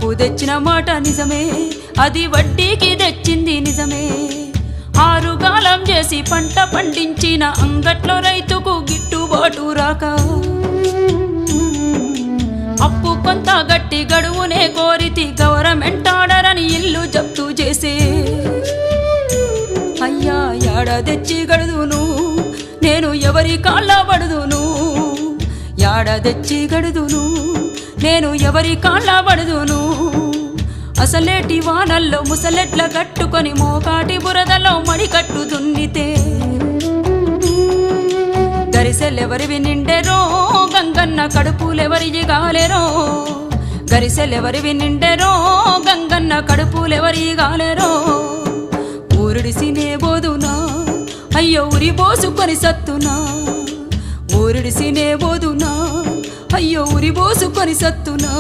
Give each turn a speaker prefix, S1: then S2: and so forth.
S1: అప్పు తెచ్చిన మాట నిజమే, అది వడ్డీకి తెచ్చింది నిజమే. ఆరుగాలం చేసి పంట పండించిన అంగట్లో రైతుకు గిట్టుబాటు రాక అప్పు కొంత గట్టి గడువునే కోరితి గవర్నమెంట్ ఆర్డర్ అని ఇల్లు జప్తు చేసే. అయ్యా యాడ తెచ్చి గడుదును నేను ఎవరి కాళ్ళ పడుదును, యాడ తెచ్చి గడుదును నేను ఎవరి కాళ్ళ పడుదును. అసలేటి వానల్లో ముసలెట్ల కట్టుకొని మోకాటి బురదలో మడికట్టు దున్నితే గరిసెలెవరివి నిండెరో గంగన్న కడుపులెవరి గాలెరో, గరిసెలెవరివి నిండెరో గంగన్న కడుపులెవరి గాలెరో. ఊరుడిసినే బోదునా అయ్యో ఉరి పోసుకొని సత్తునా, ఊరుడిసినే బోదునా అయ్యో ఉరి పోసుకొని సత్తునా.